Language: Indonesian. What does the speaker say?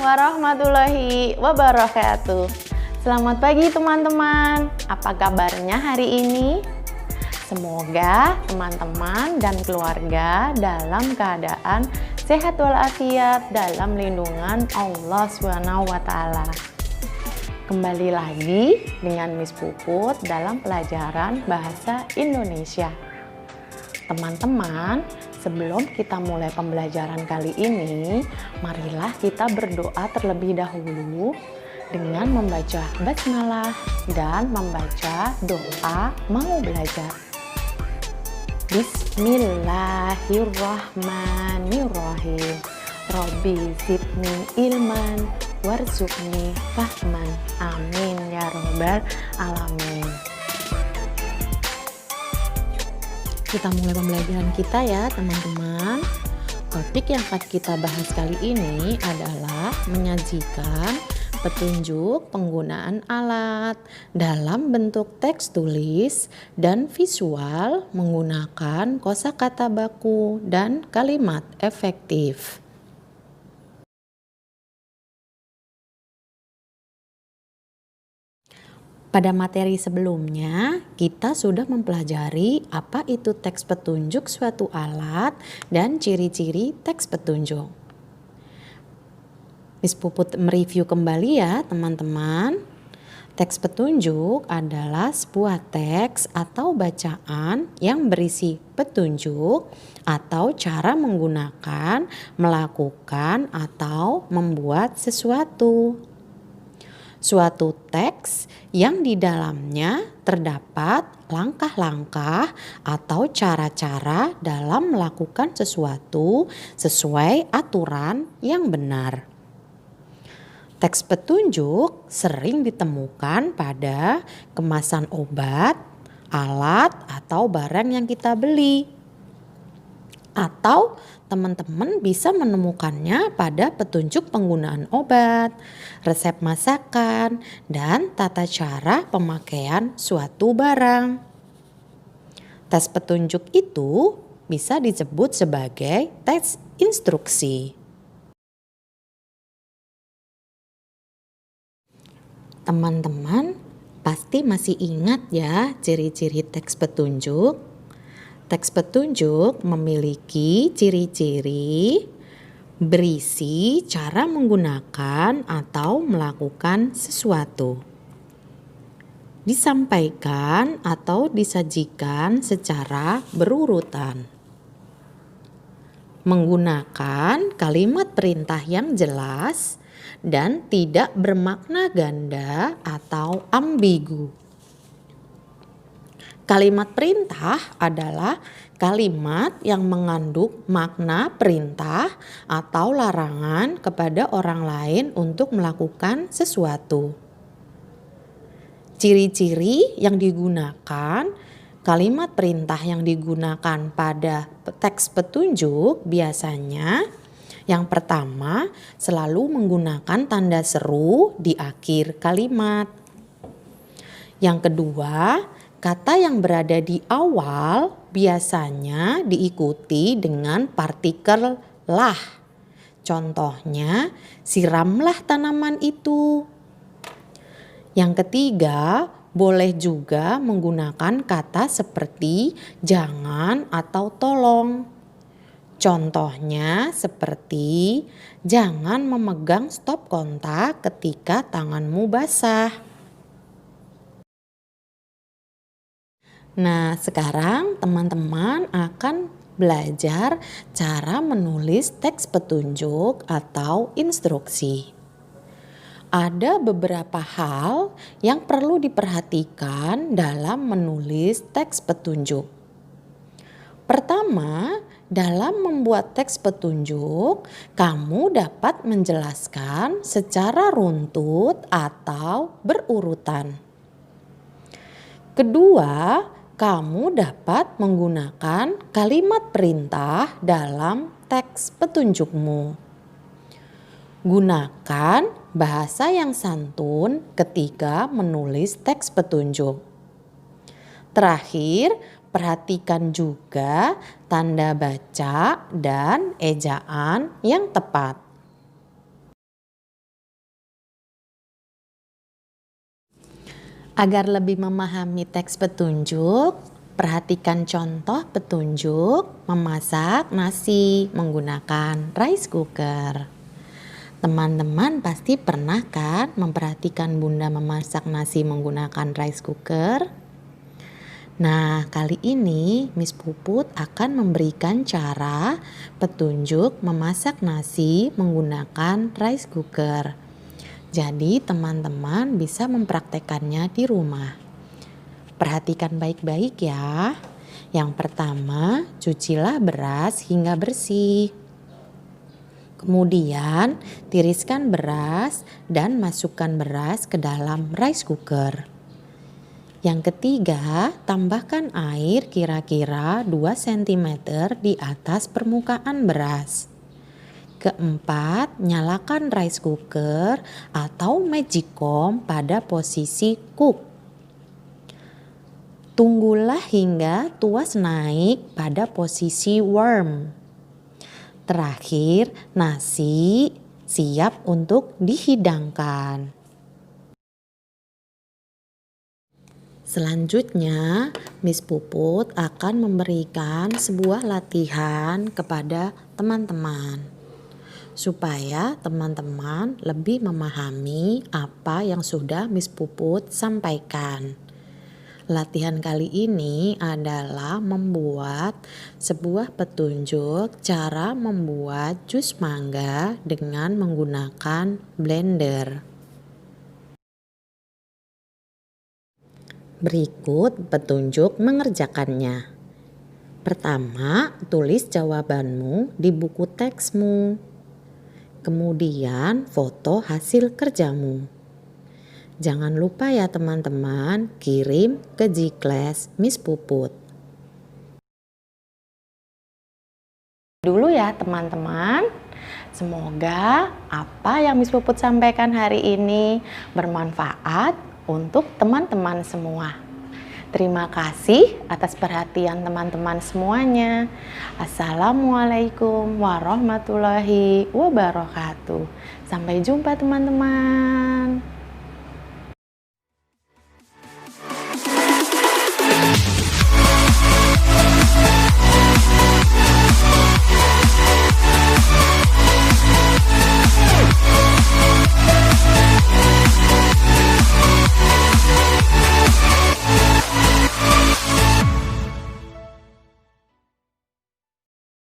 warahmatullahi wabarakatuh. Selamat pagi teman-teman. Apa kabarnya hari ini? Semoga teman-teman dan keluarga dalam keadaan sehat walafiat dalam lindungan Allah SWT. Kembali lagi dengan Miss Puput dalam pelajaran Bahasa Indonesia. Teman-teman, sebelum kita mulai pembelajaran kali ini, marilah kita berdoa terlebih dahulu dengan membaca basmalah dan membaca doa mau belajar. Bismillahirrahmanirrahim. Robbi zidni ilman warzuqni fahman. Amin ya robbal alamin. Kita mulai pembelajaran kita ya teman-teman. Topik yang akan kita bahas kali ini adalah menyajikan petunjuk penggunaan alat dalam bentuk teks tulis dan visual menggunakan kosakata baku dan kalimat efektif. Pada materi sebelumnya, kita sudah mempelajari apa itu teks petunjuk suatu alat dan ciri-ciri teks petunjuk. Miss Puput mereview kembali ya teman-teman. Teks petunjuk adalah sebuah teks atau bacaan yang berisi petunjuk atau cara menggunakan, melakukan, atau membuat sesuatu. Suatu teks yang di dalamnya terdapat langkah-langkah atau cara-cara dalam melakukan sesuatu sesuai aturan yang benar. Teks petunjuk sering ditemukan pada kemasan obat, alat, atau barang yang kita beli. Atau teman-teman bisa menemukannya pada petunjuk penggunaan obat, resep masakan, dan tata cara pemakaian suatu barang. Teks petunjuk itu bisa disebut sebagai teks instruksi. Teman-teman pasti masih ingat ya ciri-ciri teks petunjuk. Teks petunjuk memiliki ciri-ciri berisi cara menggunakan atau melakukan sesuatu. Disampaikan atau disajikan secara berurutan. Menggunakan kalimat perintah yang jelas dan tidak bermakna ganda atau ambigu. Kalimat perintah adalah kalimat yang mengandung makna perintah atau larangan kepada orang lain untuk melakukan sesuatu. Ciri-ciri yang digunakan, kalimat perintah yang digunakan pada teks petunjuk biasanya yang pertama selalu menggunakan tanda seru di akhir kalimat. Yang kedua, kata yang berada di awal biasanya diikuti dengan partikel lah. Contohnya, siramlah tanaman itu. Yang ketiga, boleh juga menggunakan kata seperti jangan atau tolong. Contohnya seperti jangan memegang stop kontak ketika tanganmu basah. Nah, sekarang teman-teman akan belajar cara menulis teks petunjuk atau instruksi. Ada beberapa hal yang perlu diperhatikan dalam menulis teks petunjuk. Pertama, dalam membuat teks petunjuk, kamu dapat menjelaskan secara runtut atau berurutan. Kedua, kamu dapat menggunakan kalimat perintah dalam teks petunjukmu. Gunakan bahasa yang santun ketika menulis teks petunjuk. Terakhir, perhatikan juga tanda baca dan ejaan yang tepat. Agar lebih memahami teks petunjuk, perhatikan contoh petunjuk memasak nasi menggunakan rice cooker. Teman-teman pasti pernah kan memperhatikan Bunda memasak nasi menggunakan rice cooker? Nah, kali ini Miss Puput akan memberikan cara petunjuk memasak nasi menggunakan rice cooker. Jadi teman-teman bisa mempraktekannya di rumah. Perhatikan baik-baik ya. Yang pertama, cucilah beras hingga bersih. Kemudian, tiriskan beras dan masukkan beras ke dalam rice cooker. Yang ketiga, tambahkan air kira-kira 2 cm di atas permukaan beras. Keempat, nyalakan rice cooker atau magicom pada posisi cook. Tunggulah hingga tuas naik pada posisi warm. Terakhir, nasi siap untuk dihidangkan. Selanjutnya, Miss Puput akan memberikan sebuah latihan kepada teman-teman supaya teman-teman lebih memahami apa yang sudah Miss Puput sampaikan. Latihan kali ini adalah membuat sebuah petunjuk cara membuat jus mangga dengan menggunakan blender. Berikut petunjuk mengerjakannya. Pertama, tulis jawabanmu di buku teksmu. Kemudian foto hasil kerjamu. Jangan lupa ya teman-teman, kirim ke Gclass Miss Puput. Dulu ya teman-teman, semoga apa yang Miss Puput sampaikan hari ini bermanfaat untuk teman-teman semua. Terima kasih atas perhatian teman-teman semuanya. Assalamualaikum warahmatullahi wabarakatuh. Sampai jumpa teman-teman.